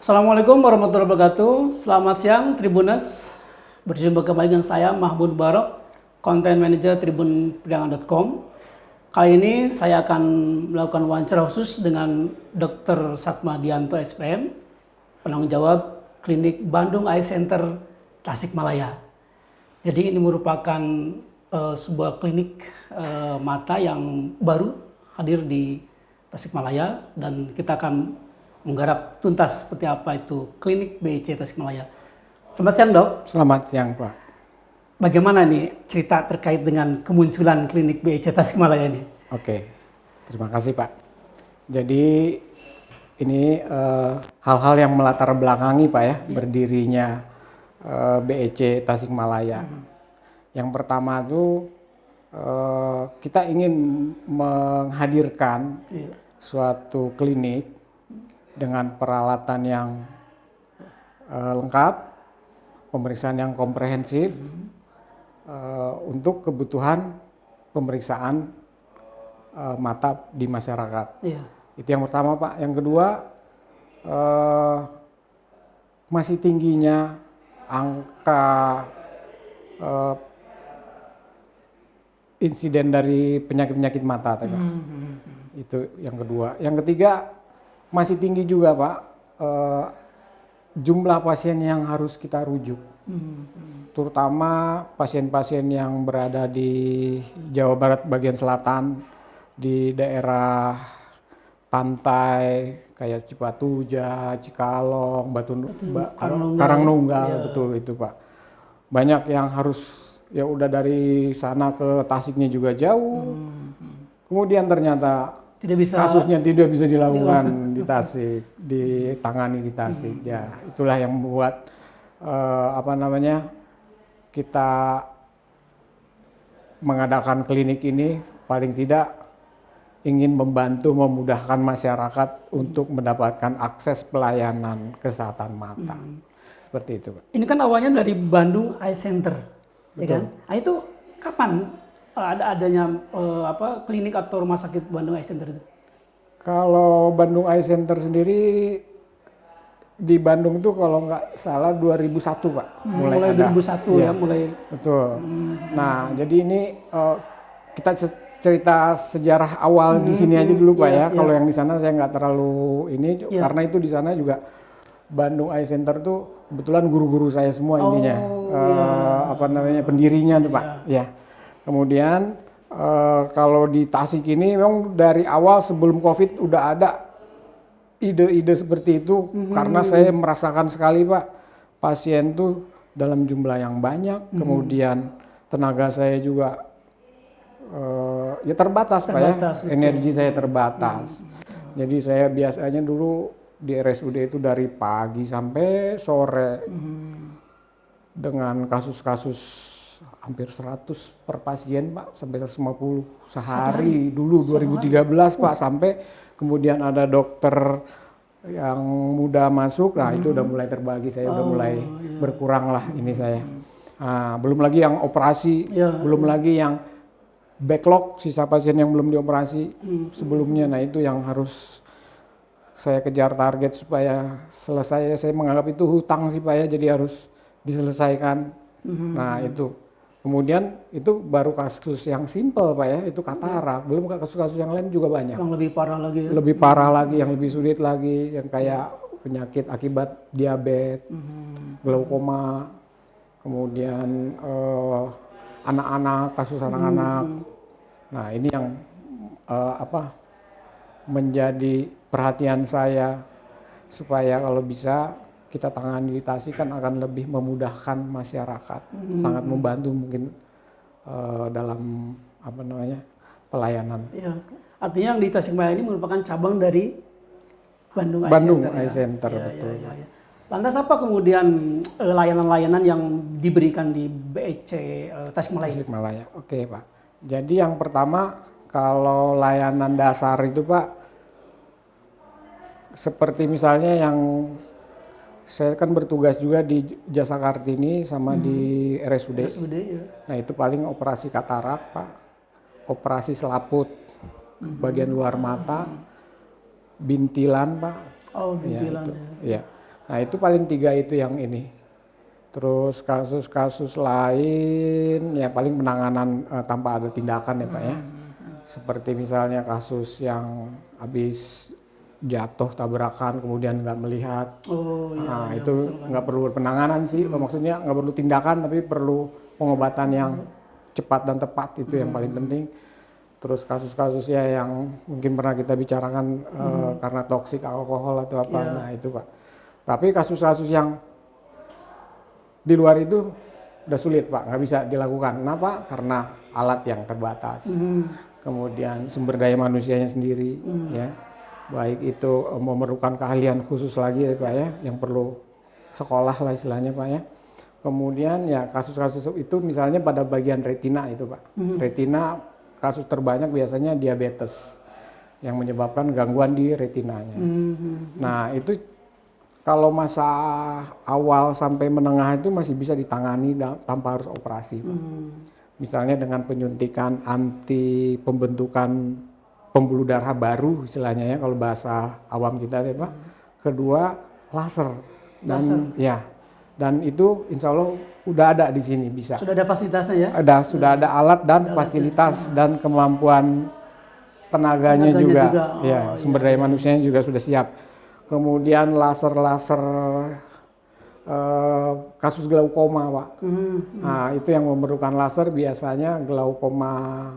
Assalamualaikum warahmatullahi wabarakatuh. Selamat siang Tribuners. Berjumpa kembali dengan saya Mahmud Barok, Content Manager tribunperiangan.com. Kali ini saya akan melakukan wawancara khusus dengan Dr. Satmadianto SPM, penanggung jawab Klinik Bandung Eye Center Tasikmalaya. Jadi ini merupakan sebuah klinik mata yang baru hadir di Tasikmalaya, dan kita akan menggarap tuntas seperti apa itu klinik BEC Tasikmalaya. Selamat siang Dok. Selamat siang Pak. Bagaimana nih cerita terkait dengan kemunculan klinik BEC Tasikmalaya ini? Oke, terima kasih Pak. Jadi ini hal-hal yang melatar belakangi Pak ya, berdirinya BEC Tasikmalaya. Yang pertama tuh kita ingin menghadirkan suatu klinik dengan peralatan yang lengkap, pemeriksaan yang komprehensif untuk kebutuhan pemeriksaan mata di masyarakat. Iya. Itu yang pertama Pak. Yang kedua, masih tingginya angka insiden dari penyakit-penyakit mata. Itu yang kedua. Yang ketiga, masih tinggi juga Pak jumlah pasien yang harus kita rujuk, terutama pasien-pasien yang berada di Jawa Barat bagian selatan, di daerah pantai kayak Cipatuja, Cikalong, Karangnunggal, betul itu Pak. Banyak yang harus ya udah dari sana ke Tasiknya juga jauh, kemudian ternyata kasusnya tidak bisa dilakukan di Tasik, ditangani di Tasik. Ya, itulah yang membuat kita mengadakan klinik ini paling tidak ingin membantu memudahkan masyarakat untuk mendapatkan akses pelayanan kesehatan mata. Seperti itu, Pak. Ini kan awalnya dari Bandung Eye Center, ya kan? Nah, itu kapan adanya klinik atau rumah sakit Bandung Eye Center itu? Kalau Bandung Eye Center sendiri di Bandung tuh kalau nggak salah 2001 Pak. Mulai 2001 ya mulai. Betul. Nah jadi ini kita cerita sejarah awal di sini aja dulu Pak ya. Kalau yang di sana saya nggak terlalu ini karena itu di sana juga Bandung Eye Center tuh kebetulan guru-guru saya semua ininya. Pendirinya tuh Pak. Ya. Kemudian kalau di Tasik ini memang dari awal sebelum COVID udah ada ide-ide seperti itu karena saya merasakan sekali Pak pasien tuh dalam jumlah yang banyak, kemudian tenaga saya juga ya terbatas Pak ya, energi saya terbatas. Jadi saya biasanya dulu di RSUD itu dari pagi sampai sore dengan kasus-kasus hampir 100 per pasien Pak, sampai 150 sehari dulu 2013 Pak, sampai kemudian ada dokter yang muda masuk, nah itu udah mulai terbagi, saya udah mulai berkurang lah ini saya. Belum lagi yang operasi, belum lagi yang backlog, sisa pasien yang belum dioperasi sebelumnya, nah itu yang harus saya kejar target supaya selesai. Saya menganggap itu hutang sih Pak ya, jadi harus diselesaikan. Nah itu. Kemudian itu baru kasus yang simpel Pak ya, itu katarak. Belum kasus-kasus yang lain juga banyak. Yang lebih parah lagi ya? Lebih parah lagi, yang lebih sulit lagi, yang kayak penyakit akibat diabetes, glaukoma, kemudian anak-anak, kasus anak-anak. Nah ini yang menjadi perhatian saya, supaya kalau bisa kita tangani di Tasik kan akan lebih memudahkan masyarakat, sangat membantu mungkin dalam pelayanan. Ya. Artinya yang di Tasikmalaya ini merupakan cabang dari Bandung Eye Center, ya, betul. ya. Lantas apa kemudian layanan-layanan yang diberikan di BEC Tasikmalaya? Oke Pak. Jadi yang pertama, kalau layanan dasar itu Pak, seperti misalnya yang saya kan bertugas juga di Jasa Kartini sama di RSUD. Ya. Nah itu paling operasi katarak Pak, operasi selaput bagian luar mata, bintilan Pak. Oh bintilan ya. Nah itu paling 3 itu yang ini. Terus kasus-kasus lain ya paling penanganan tanpa ada tindakan ya Pak ya. Seperti misalnya kasus yang habis jatuh tabrakan kemudian nggak melihat. Nah itu nggak perlu penanganan sih, maksudnya nggak perlu tindakan tapi perlu pengobatan yang cepat dan tepat, itu yang paling penting. Terus kasus-kasusnya yang mungkin pernah kita bicarakan karena toksik alkohol atau apa, nah itu Pak. Tapi kasus-kasus yang di luar itu udah sulit Pak, nggak bisa dilakukan. Kenapa? Karena alat yang terbatas. Kemudian sumber daya manusianya sendiri, ya, baik itu memerlukan keahlian khusus lagi ya Pak ya, yang perlu sekolah lah istilahnya Pak ya. Kemudian ya kasus-kasus itu misalnya pada bagian retina itu Pak. Retina kasus terbanyak biasanya diabetes yang menyebabkan gangguan di retinanya. Nah itu kalau masa awal sampai menengah itu masih bisa ditangani tanpa harus operasi Pak. Misalnya dengan penyuntikan anti pembentukan pembuluh darah baru istilahnya ya kalau bahasa awam kita ya Pak. Kedua laser dan itu insya Allah udah ada di sini bisa. Sudah ada fasilitasnya ya? Sudah ada alat dan fasilitas dan kemampuan tenaganya juga. Ya, sumber daya manusianya juga sudah siap. Kemudian laser kasus glaukoma Pak. Nah itu yang memerlukan laser biasanya glaukoma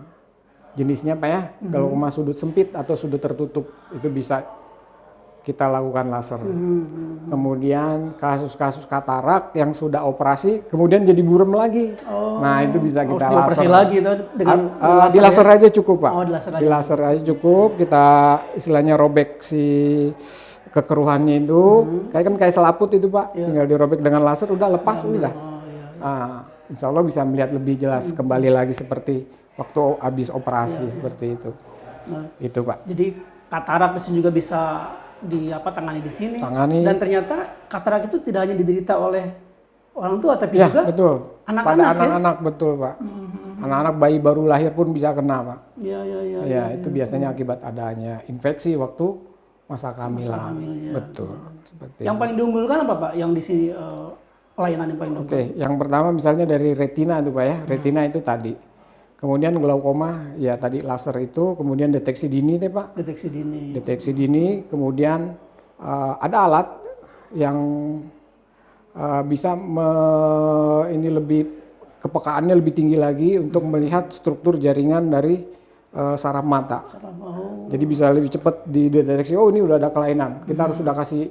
jenisnya Pak ya, glaukoma sudut sempit atau sudut tertutup itu bisa kita lakukan laser. Kemudian kasus-kasus katarak yang sudah operasi kemudian jadi buram lagi. Nah itu bisa kita laser. Lagi itu dengan di laser aja cukup Pak. Di laser aja cukup, kita istilahnya robek si kekeruhannya itu, kayak selaput itu Pak, tinggal dirobek dengan laser udah lepas udah. Nah, insya Allah bisa melihat lebih jelas kembali lagi seperti waktu habis operasi seperti itu. Itu Pak. Jadi katarak juga bisa tangani di sini. Dan ternyata katarak itu tidak hanya diderita oleh orang tua tapi juga betul. Anak-anak pada anak-anak betul Pak. Anak-anak bayi baru lahir pun bisa kena Pak. Itu biasanya akibat adanya infeksi waktu masa kehamilan. Betul. Seperti yang paling diunggulkan apa Pak? Yang di sini layanan yang paling diunggulkan? Yang pertama misalnya dari retina itu Pak ya. Retina itu tadi. Kemudian glaukoma ya tadi laser itu, kemudian deteksi dini deh Pak. Deteksi dini, kemudian ada alat yang bisa ini lebih kepekaannya lebih tinggi lagi untuk melihat struktur jaringan dari saraf mata. Jadi bisa lebih cepat dideteksi, oh ini udah ada kelainan. Kita harus sudah kasih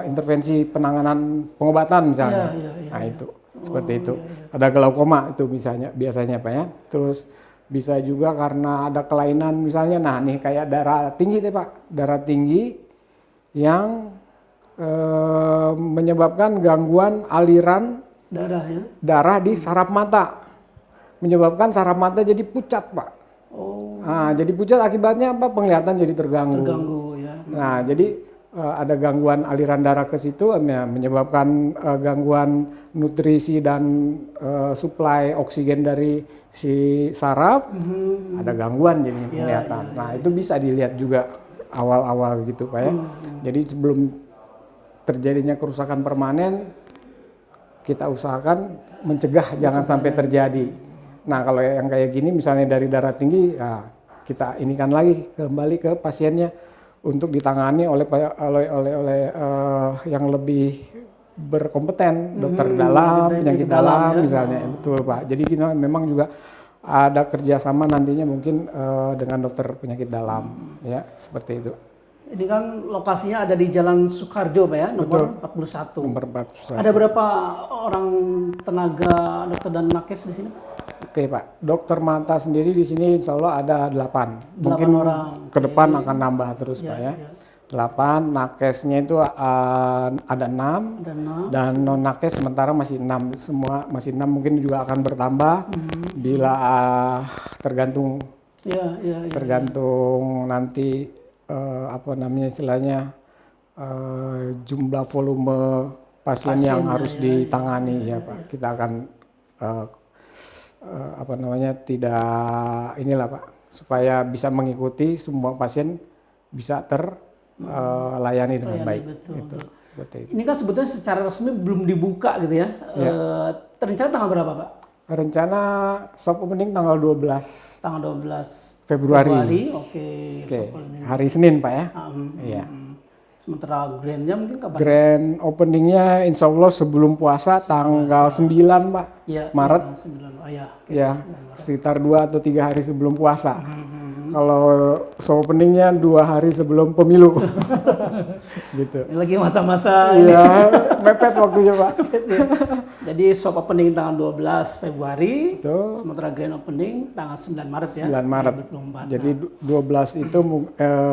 intervensi penanganan pengobatan misalnya. Nah itu seperti itu. Ada glaukoma itu biasanya Pak ya. Terus bisa juga karena ada kelainan misalnya, nah nih kayak darah tinggi deh Pak. Darah tinggi yang menyebabkan gangguan aliran darah di saraf mata. Menyebabkan saraf mata jadi pucat Pak. Nah, jadi pucat akibatnya apa? Penglihatan jadi terganggu. Nah, jadi ada gangguan aliran darah ke situ, menyebabkan gangguan nutrisi dan suplai oksigen dari si saraf. Ada gangguan jadi penglihatan. Nah, itu bisa dilihat juga awal-awal gitu Pak ya. Jadi sebelum terjadinya kerusakan permanen, kita usahakan mencegah jangan sampai terjadi. Nah, kalau yang kayak gini misalnya dari darah tinggi, kita inikan lagi kembali ke pasiennya untuk ditangani oleh yang lebih berkompeten, dokter dalam, penyakit dalam ya. misalnya, betul Pak. Jadi kita memang juga ada kerjasama nantinya mungkin dengan dokter penyakit dalam, ya seperti itu. Ini kan lokasinya ada di Jalan Soekarjo Pak ya, nomor 41. Nomor 41. Ada berapa orang tenaga dokter dan nakes di sini? Oke Pak, dokter mata sendiri di sini insya Allah ada 8. Mungkin orang. ke depan akan nambah terus Pak ya. 8, nakesnya itu ada 6, dan non nakes sementara masih 6, semua masih 6, mungkin juga akan bertambah bila tergantung nanti apa namanya istilahnya jumlah volume pasien yang harus ditangani ya Pak. Kita akan apa namanya tidak inilah Pak, supaya bisa mengikuti semua pasien bisa terlayani dengan baik. Betul. Seperti itu. Ini kan sebetulnya secara resmi belum dibuka gitu ya. Terencana tanggal berapa Pak? Rencana soft opening tanggal 12. Tanggal 12 Februari. Oke. Hari Senin Pak ya. Iya. Sementara grandnya mungkin kapan? Grand openingnya insya Allah sebelum puasa tanggal 9 Pak. Maret. 9. Ya, sekitar 2 atau 3 hari sebelum puasa. Kalau soft openingnya 2 hari sebelum pemilu. Gitu. Ini lagi masa-masa iya, mepet waktunya Pak. Jadi soft opening tanggal 12 Februari, Betul. sementara grand opening tanggal 9 Maret ya. 9 Maret. 2024. Jadi 12 itu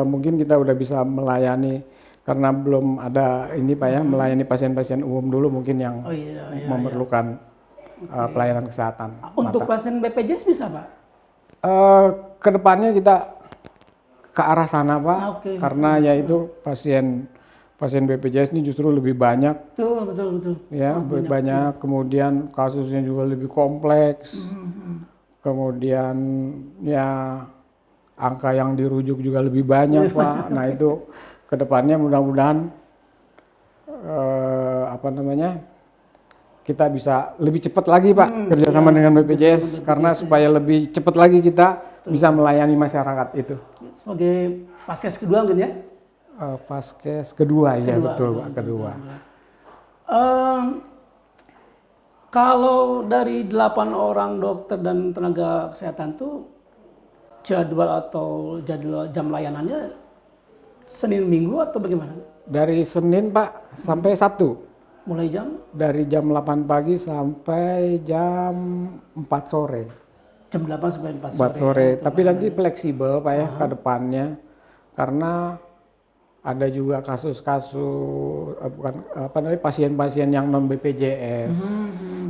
mungkin kita udah bisa melayani, karena belum ada ini Pak ya, melayani pasien-pasien umum dulu mungkin yang memerlukan pelayanan kesehatan. Untuk pasien BPJS bisa Pak? Kedepannya kita ke arah sana Pak, karena yaitu pasien BPJS ini justru lebih banyak. Betul. Ya, banyak. Kemudian kasusnya juga lebih kompleks. Kemudian ya angka yang dirujuk juga lebih banyak Pak. Nah itu kedepannya mudah-mudahan apa namanya kita bisa lebih cepat lagi Pak kerjasama dengan BPJS, karena supaya lebih cepat lagi kita bisa melayani masyarakat itu. Sebagai vaskes kedua mungkin ya? Vaskes kedua ya betul Pak, kedua. Kalau dari 8 orang dokter dan tenaga kesehatan itu jadwal jam layanannya Senin Minggu atau bagaimana? Dari Senin Pak sampai Sabtu. Mulai jam? Dari jam 8 pagi sampai jam 4 sore. Jam 8 sampai 4 sore. Sore. Tapi nanti fleksibel Pak ya ke depannya. Karena ada juga kasus-kasus pasien-pasien yang non BPJS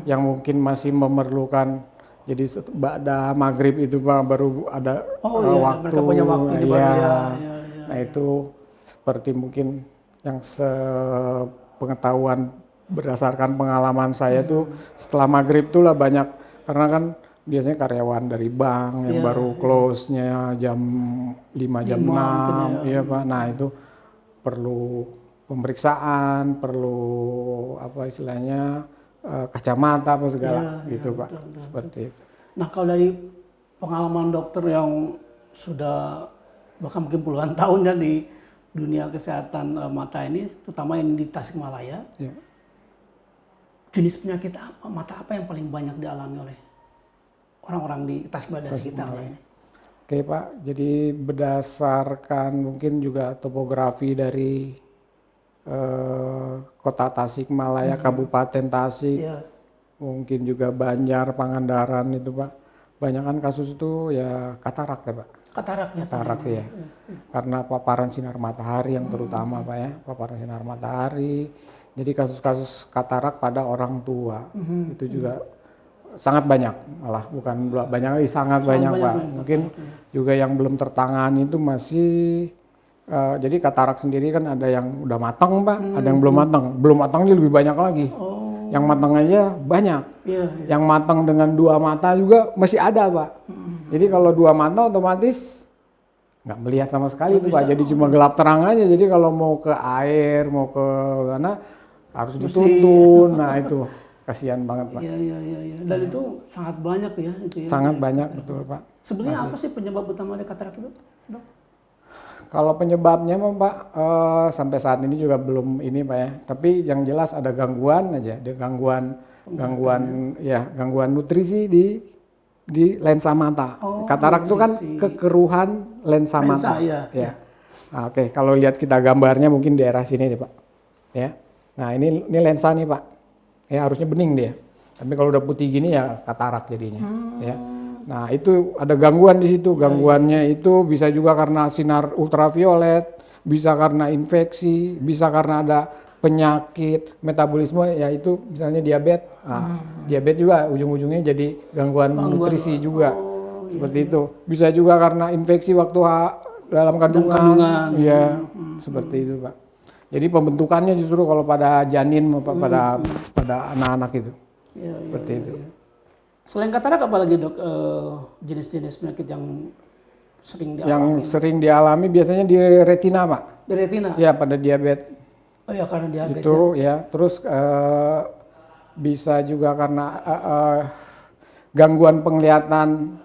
yang mungkin masih memerlukan, jadi pada maghrib itu Pak baru ada waktu. Punya waktu Nah itu seperti mungkin yang sepengetahuan berdasarkan pengalaman saya tuh setelah maghrib tuh lah banyak, karena kan biasanya karyawan dari bank yang baru close-nya jam 5 jam 6 ya Pak. Nah itu perlu pemeriksaan, perlu apa istilahnya kacamata apa segala gitu Pak. Betul. Seperti itu. Nah kalau dari pengalaman dokter yang sudah bahkan mungkin puluhan tahun ya di dunia kesehatan mata ini, terutama yang di Tasikmalaya, jenis penyakit apa, mata apa yang paling banyak dialami oleh orang-orang di Tasikmalaya sekitar ini? Oke Pak, jadi berdasarkan mungkin juga topografi dari kota Tasikmalaya, Kabupaten Tasik, mungkin juga Banjar, Pangandaran itu Pak, banyakan kasus itu ya katarak ya Pak. Katarak ya. Karena paparan sinar matahari yang terutama Pak ya, paparan sinar matahari. Jadi kasus-kasus katarak pada orang tua itu juga sangat banyak, malah bukan banyak lagi, sangat banyak Pak. Mungkin juga yang belum tertangani itu masih jadi katarak sendiri kan ada yang udah matang Pak, ada yang belum matang. Belum matangnya lebih banyak lagi. Yang matang aja banyak. Yang matang dengan 2 mata juga masih ada Pak. Jadi kalau 2 mata otomatis nggak melihat sama sekali tuh Pak. Jadi cuma gelap terang aja. Jadi kalau mau ke air, mau ke mana harus dituntun. Nah itu kasihan banget Pak. Iya. Dan itu sangat banyak ya. Itu ya. Sangat banyak betul Pak. Sebenarnya apa sih penyebab utama dari katarak itu, Dok? Kalau penyebabnya mah Pak, sampai saat ini juga belum ini Pak ya. Tapi yang jelas ada gangguan aja, ada gangguan nutrisi di lensa mata. Oh, Katarak itu kan nutrisi. kekeruhan lensa mata. Iya. Ya. Nah, oke, kalau lihat kita gambarnya mungkin di daerah sini nih Pak. Ya. Nah, ini lensa nih Pak. Ya, harusnya bening dia. Tapi kalau udah putih gini ya katarak jadinya. Ya. Nah, itu ada gangguan di situ. Gangguannya itu bisa juga karena sinar ultraviolet, bisa karena infeksi, bisa karena ada penyakit metabolisme, yaitu misalnya diabetes. Nah, diabetes juga ujung-ujungnya jadi gangguan nutrisi juga. Seperti itu. Bisa juga karena infeksi waktu dalam kandungan. Ya, seperti itu, Pak. Jadi pembentukannya justru kalau pada janin pada anak-anak itu. Seperti itu. Selain katarak apa lagi dok jenis-jenis penyakit yang sering dialami? Yang sering dialami biasanya di retina Pak. Di retina? Ya pada diabetes. Oh ya karena diabetes. Itu ya. Terus bisa juga karena gangguan penglihatan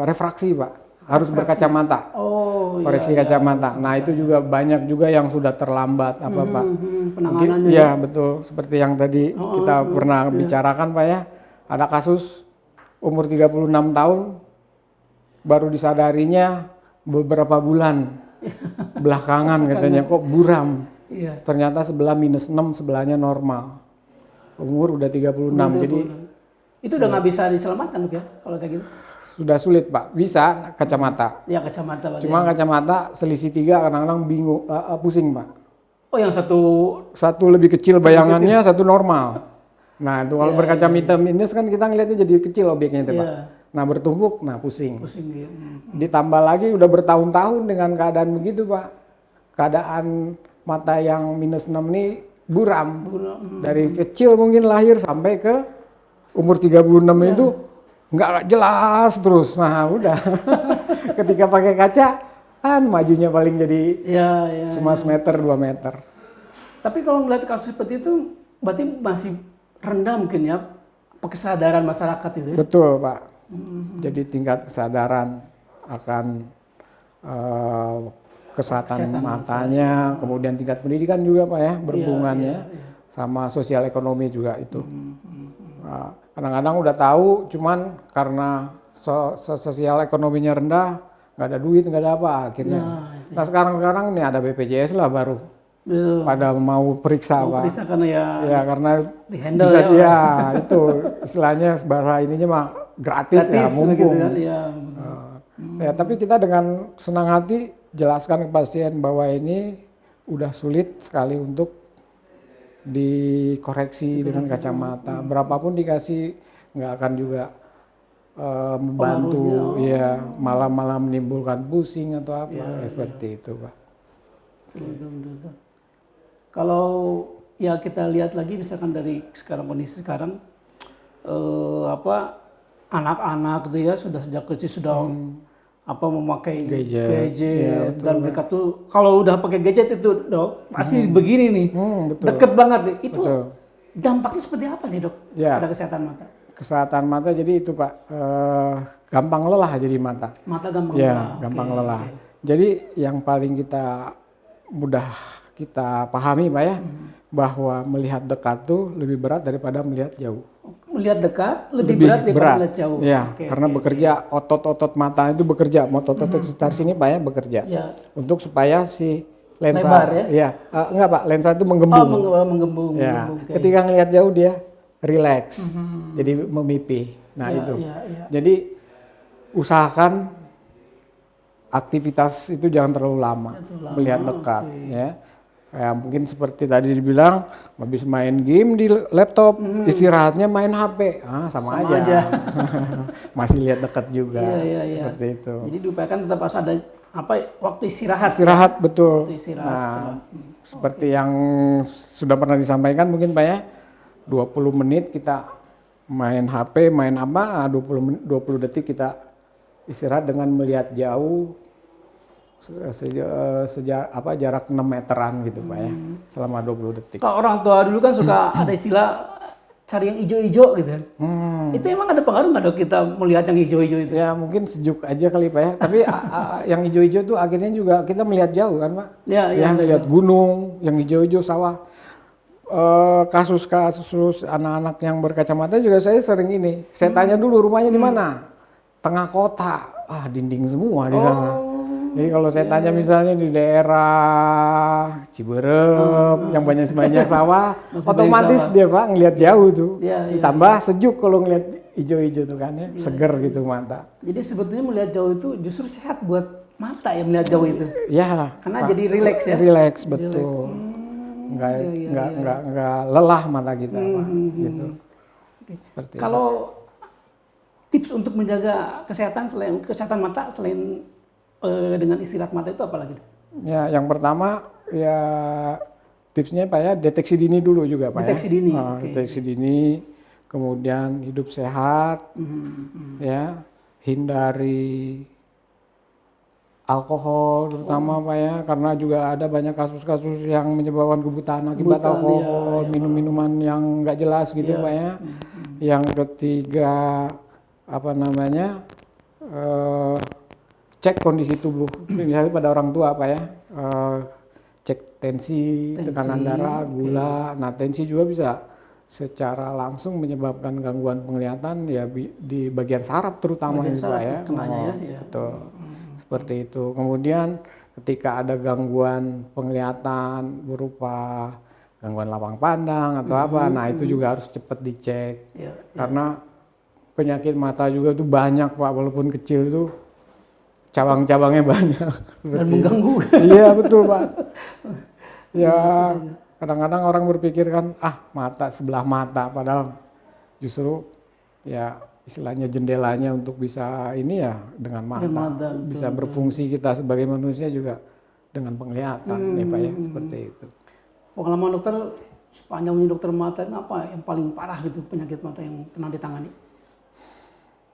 refraksi Pak. Harus berkacamata. Oh koreksi kacamata. Nah itu juga banyak juga yang sudah terlambat apa Pak. Penanganannya. Ya betul. Seperti yang tadi kita pernah bicarakan Pak ya. Ada kasus umur 36 tahun baru disadarinya beberapa bulan belakangan katanya kok buram. Iya. Ternyata sebelah -6, sebelahnya normal. Umur udah 36. Jadi itu udah nggak bisa diselamatkan ya kalau kayak gitu. sudah sulit Pak. Bisa kacamata. Ya kacamata Pak. Cuma kacamata selisih 3 kadang-kadang bingung pusing Pak. Oh yang satu lebih kecil bayangannya, satu normal. Nah itu kalau berkaca hitam minus kan kita ngelihatnya jadi kecil objeknya itu Pak. Nah bertumpuk, nah pusing. ya. Ditambah lagi udah bertahun-tahun dengan keadaan begitu Pak. Keadaan mata yang -6 ini buram. Dari kecil mungkin lahir sampai ke umur 36 itu nggak jelas terus. Nah udah ketika pakai kaca kan majunya paling jadi meter 2 meter. Tapi kalau melihat kasus seperti itu berarti masih rendah mungkin ya kesadaran masyarakat itu ya? Betul Pak. Jadi tingkat kesadaran akan kesehatan matanya, kemudian tingkat pendidikan juga Pak ya berhubungannya sama sosial ekonomi juga itu. Kadang-kadang udah tahu, cuman karena sosial ekonominya rendah, nggak ada duit, nggak ada apa akhirnya. Nah sekarang nih ada BPJS lah baru. Pada mau periksa Pak. Periksa karena ya karena di-handle bisa itu istilahnya bahasa ininya mah gratis ya mumpung. Gitu kan? Ya, tapi kita dengan senang hati jelaskan ke pasien bahwa ini udah sulit sekali untuk dikoreksi dengan kacamata. Berapapun dikasih nggak akan juga membantu, ya malah menimbulkan pusing atau apa seperti itu Pak. Betul. Kalau ya kita lihat lagi misalkan dari kondisi sekarang anak-anak gitu ya sudah sejak kecil sudah memakai gadget dan mereka tuh kalau udah pakai gadget itu dok pasti begini nih deket banget nih. Itu dampaknya seperti apa sih dok pada kesehatan mata? Kesehatan mata jadi itu Pak gampang lelah jadi mata. Mata gampang lelah. Gampang lelah. Jadi yang paling mudah kita pahami Pak ya, bahwa melihat dekat tuh lebih berat daripada melihat jauh. Melihat dekat lebih berat daripada melihat jauh. Ya, karena bekerja otot-otot mata itu bekerja, otot-otot sekitar sini Pak ya bekerja. Untuk supaya si lensa lebar ya? Enggak Pak, lensa itu menggembung. Menggembung. Ketika ngelihat jauh dia relax. Jadi memipih. Nah, itu. Jadi usahakan aktivitas itu jangan terlalu lama, melihat dekat ya. Kayak mungkin seperti tadi dibilang habis main game di laptop, istirahatnya main HP. Sama aja. Masih lihat dekat juga. Seperti itu. Jadi diupayakan tetap harus ada waktu istirahat. Istirahat betul. Waktu istirahat seperti yang sudah pernah disampaikan mungkin Pak ya. 20 menit kita main HP, main apa, 20 detik kita istirahat dengan melihat jauh jarak 6 meteran gitu Pak ya selama 20 detik. Kalau orang tua dulu kan suka ada istilah cari yang hijau-hijau gitu kan. Hmm. Itu emang ada pengaruh nggak dok kita melihat yang hijau-hijau itu? Ya mungkin sejuk aja kali Pak ya. Tapi yang hijau-hijau tuh akhirnya juga kita melihat jauh kan Pak. Ya, Ya, yang melihat gunung, yang hijau-hijau sawah. Kasus-kasus anak-anak yang berkacamata juga saya sering ini. Saya tanya dulu rumahnya di mana? Tengah kota. Ah, dinding semua di sana. Jadi kalau saya tanya misalnya di daerah Ciberem yang banyak sawah, Masih otomatis banyak dia Pak ngelihat jauh tuh. Iya, iya, Ditambah sejuk kalau ngelihat hijau-hijau tuh kan ya, seger gitu mata. Jadi sebetulnya melihat jauh itu justru sehat buat mata ya melihat jauh itu. Ya, Karena Pak, jadi rileks ya. Rileks betul. Enggak iya. enggak lelah mata kita Pak, gitu. Seperti itu. Kalau tips untuk menjaga kesehatan mata selain dengan istirahat mata itu apa lagi? Ya, yang pertama ya tipsnya Pak ya deteksi dini dulu juga Pak Deteksi ya. dini, Deteksi dini, kemudian hidup sehat, ya, hindari alkohol terutama Pak ya, karena juga ada banyak kasus-kasus yang menyebabkan kebutaan akibat Kebutaan, alkohol, minum-minuman yang nggak jelas gitu Pak ya. Yang ketiga apa namanya cek kondisi tubuh, misalnya pada orang tua Pak ya, cek tensi, tekanan darah, gula. Nah tensi juga bisa secara langsung menyebabkan gangguan penglihatan ya di bagian saraf terutama ini Pak ya. Betul. Seperti itu. Kemudian ketika ada gangguan penglihatan berupa gangguan lapang pandang atau apa, nah itu juga harus cepat dicek. Karena penyakit mata juga tuh banyak Pak, walaupun kecil tuh cabang-cabangnya banyak. Dan mengganggu. Iya betul Pak. Ya kadang-kadang orang berpikir kan mata sebelah mata, padahal justru ya istilahnya jendelanya untuk bisa ini ya dengan mata, bisa berfungsi kita sebagai manusia juga dengan penglihatan ya Pak ya, seperti itu. Pengalaman dokter sepanjang ini dokter mata apa yang paling parah gitu penyakit mata yang pernah ditangani?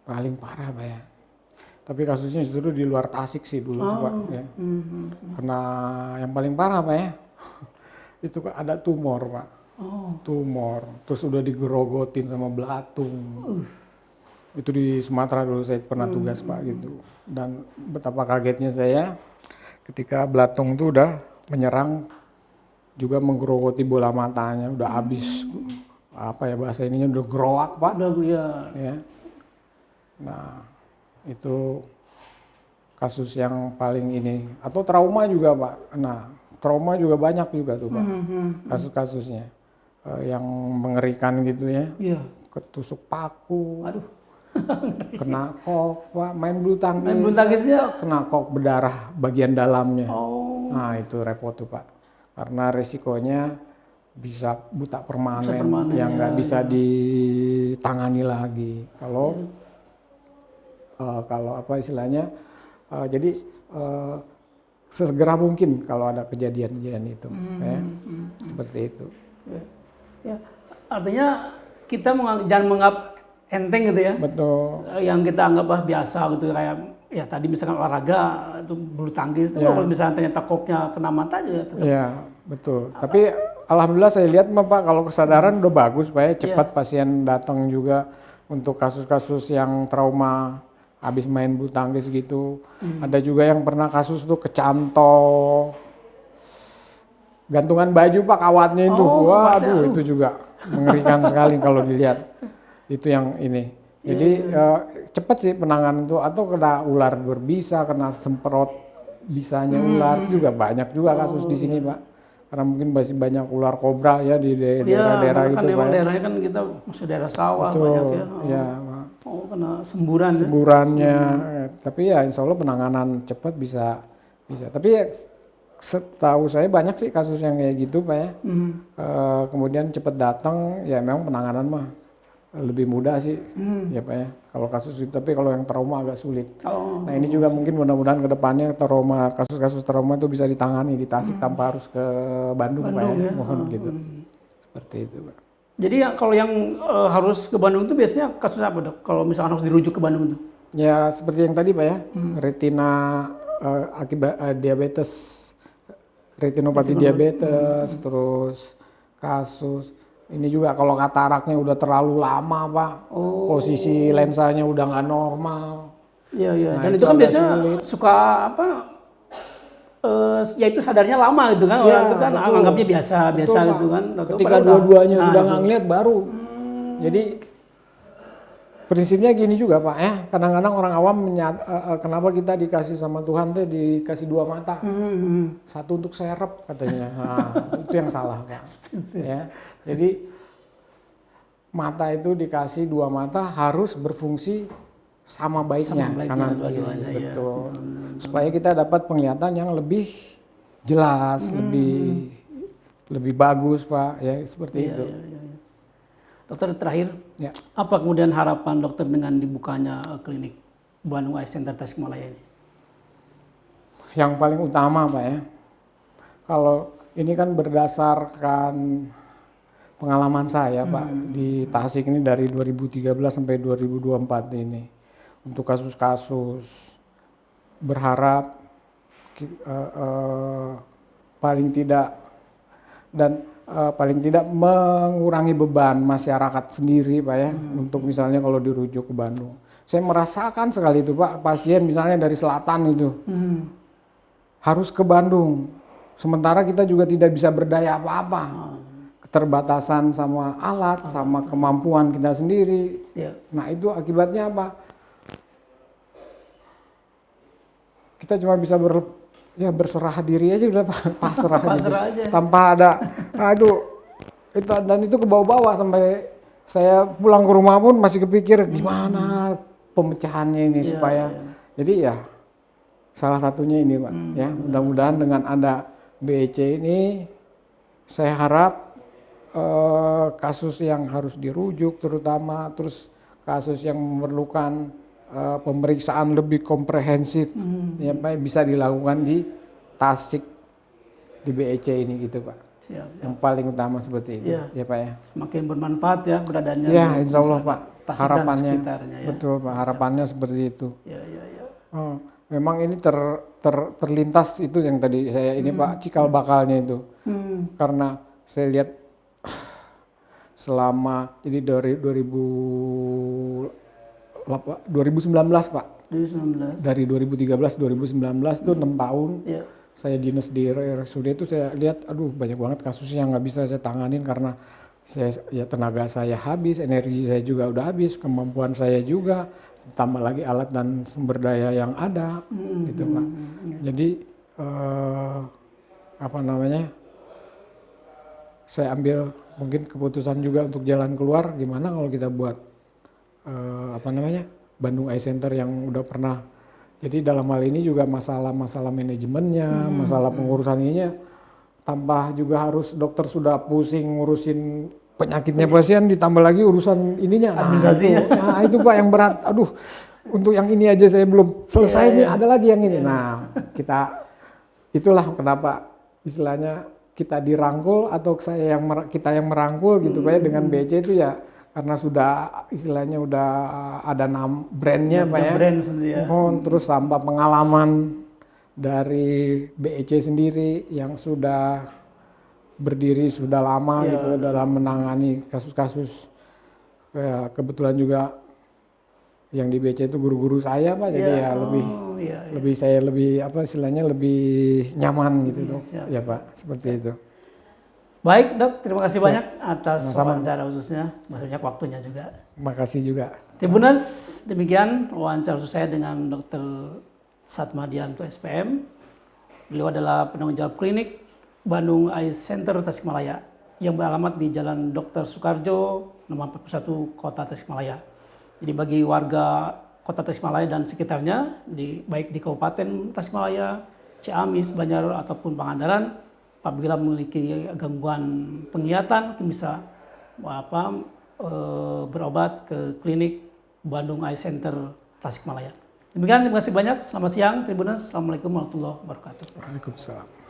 Paling parah Pak ya. Tapi kasusnya justru di luar Tasik sih dulu tuh Pak ya. Karena yang paling parah Pak ya, itu ada tumor Pak. Tumor, terus udah digerogotin sama belatung. Itu di Sumatera dulu saya pernah tugas Pak gitu. Dan betapa kagetnya saya ketika belatung itu udah menyerang juga menggerogoti bola matanya, udah habis apa ya bahasa ininya udah geroak Pak. Ya. Nah itu kasus yang paling ini, atau trauma juga Pak. Nah trauma juga banyak juga tuh Pak kasus-kasusnya yang mengerikan gitu ya. Ketusuk paku. Aduh. Kena kok Pak, main bulu tangkisnya kena kok berdarah bagian dalamnya. Nah itu repot tuh Pak, karena resikonya bisa buta permanen yang nggak bisa ditangani lagi kalau apa istilahnya jadi sesegera mungkin kalau ada kejadian-kejadian itu ya, seperti itu ya. Artinya kita jangan menganggap enteng gitu ya. Betul. Yang kita anggap biasa gitu, kayak ya tadi misalkan olahraga itu bulu tangkis itu kalau misalnya ternyata koknya kena mata juga tetap. Iya betul. Tapi alhamdulillah saya lihat Pak kalau kesadaran udah bagus Pak ya, cepat pasien datang juga untuk kasus-kasus yang trauma habis main bulu tangkis gitu. Ada juga yang pernah kasus tuh kecantol, gantungan baju Pak kawatnya itu, waduh itu juga mengerikan sekali kalau dilihat. Itu yang ini. Jadi cepat sih penanganan itu, atau kena ular berbisa, kena semprot bisanya ular juga banyak juga kasus di sini Pak. Karena mungkin masih banyak ular kobra ya di daerah-daerah itu Pak. Daerahnya kan kita masih daerah sawah banyak ya. Iya, kena semburan. Semburannya. Tapi ya insya Allah penanganan cepat bisa. Tapi ya, setahu saya banyak sih kasus yang kayak gitu Pak ya. Kemudian cepat datang ya memang penanganan mah lebih mudah sih ya Pak ya kalau kasus itu, tapi kalau yang trauma agak sulit. Nah ini juga mungkin mudah-mudahan ke depannya kasus-kasus trauma itu bisa ditangani di Tasik tanpa harus ke Bandung Pak ya, mohon gitu. Seperti itu Pak. Jadi kalau yang harus ke Bandung itu biasanya kasus apa Dok? Kalau misalkan harus dirujuk ke Bandung itu? Ya seperti yang tadi Pak ya, retina akibat diabetes, retinopati diabetes, terus kasus Ini juga kalau kataraknya udah terlalu lama Pak, posisi lensanya udah nggak normal. Iya, iya. Nah, Dan itu itu kan agak biasanya sulit. suka apa? Ya itu sadarnya lama gitu kan, orang Ya, itu kan betul. anggapnya biasa Betul, Pak. gitu kan. Tahu-tahu Ketika padahal dua-duanya nah, udah itu. nggak ngeliat baru. Jadi prinsipnya gini juga Pak ya, kadang-kadang orang awam kenapa kita dikasih sama Tuhan teh dikasih dua mata, satu untuk serep katanya, nah, itu yang salah Pak. Ya, jadi mata itu dikasih dua mata harus berfungsi sama baiknya, Sama baiknya kanan kiri, dua-duanya, ya. betul, supaya kita dapat penglihatan yang lebih jelas, lebih bagus Pak, ya seperti itu. Iya. Dokter terakhir, Ya. apa kemudian harapan dokter dengan dibukanya klinik Bandung Eye Center Tasikmalaya ini? Yang paling utama Pak ya, kalau ini kan berdasarkan pengalaman saya Pak di Tasik ini dari 2013 sampai 2024 ini, untuk kasus-kasus berharap paling tidak paling tidak mengurangi beban masyarakat sendiri Pak ya, untuk misalnya kalau dirujuk ke Bandung. Saya merasakan sekali itu Pak, pasien misalnya dari selatan itu harus ke Bandung, sementara kita juga tidak bisa berdaya apa-apa, keterbatasan sama alat, sama kemampuan kita sendiri. Ya. Nah itu akibatnya apa? Kita cuma bisa berserah diri aja udah pasrah gitu. Pasrah aja. Tanpa ada, itu dan itu ke bawah-bawah sampai saya pulang ke rumah pun masih kepikir gimana pemecahannya ini supaya. Jadi ya salah satunya ini Pak ya, mudah-mudahan dengan ada BEC ini saya harap kasus yang harus dirujuk terutama, terus kasus yang memerlukan pemeriksaan lebih komprehensif ya Pak, bisa dilakukan di Tasik di BEC ini gitu Pak. Siap. Yang paling utama seperti itu ya Pak ya. Semakin bermanfaat ya beradaannya. Ya Insya Allah Pak, Tasik harapannya dan sekitarnya, ya. betul Pak, harapannya seperti itu. Ya. Oh, memang ini terlintas itu yang tadi saya ini Pak, cikal bakalnya itu. Karena saya lihat selama jadi dari 2019 Pak. 2019. Dari 2013 2019 itu 6 tahun. Ya. Saya dinas di RSUD itu saya lihat aduh banyak banget kasusnya yang nggak bisa saya tanganin karena tenaga saya habis, energi saya juga udah habis, kemampuan saya juga, tambah lagi alat dan sumber daya yang ada gitu Pak. Jadi saya ambil mungkin keputusan juga untuk jalan keluar, gimana kalau kita buat Bandung Eye Center yang udah pernah. Jadi dalam hal ini juga masalah manajemennya, masalah pengurusan ininya, tambah juga harus dokter sudah pusing ngurusin penyakitnya pasien, ditambah lagi urusan ininya. Nah itu Pak yang berat. Aduh, untuk yang ini aja saya belum selesai nih, ada lagi yang ini. Nah itulah kenapa istilahnya kita dirangkul atau kita yang merangkul gitu Pak ya, dengan BC itu ya karena sudah istilahnya udah ada brandnya Pak ya. Brand sendiri ya. Terus tambah pengalaman dari BEC sendiri yang sudah berdiri sudah lama gitu dalam menangani kasus-kasus. Kebetulan juga yang di BEC itu guru-guru saya Pak, jadi ya lebih nyaman gitu dong. Ya Pak, seperti itu. Baik Dok, terima kasih banyak atas wawancara khususnya, maksudnya waktunya juga. Terima kasih juga. Tribuners, demikian wawancara khusus saya dengan Dr. Satmadianto SPM. Beliau adalah penanggung jawab klinik Bandung Eye Center Tasikmalaya yang beralamat di Jalan Dr. Soekarjo, nomor 41, Kota Tasikmalaya. Jadi bagi warga Kota Tasikmalaya dan sekitarnya, baik di Kabupaten Tasikmalaya, Ciamis, Banjar ataupun Pangandaran, apabila memiliki gangguan penglihatan, bisa berobat ke klinik Bandung Eye Center Tasikmalaya. Demikian, terima kasih banyak. Selamat siang, Tribuners. Assalamualaikum warahmatullahi wabarakatuh. Waalaikumsalam.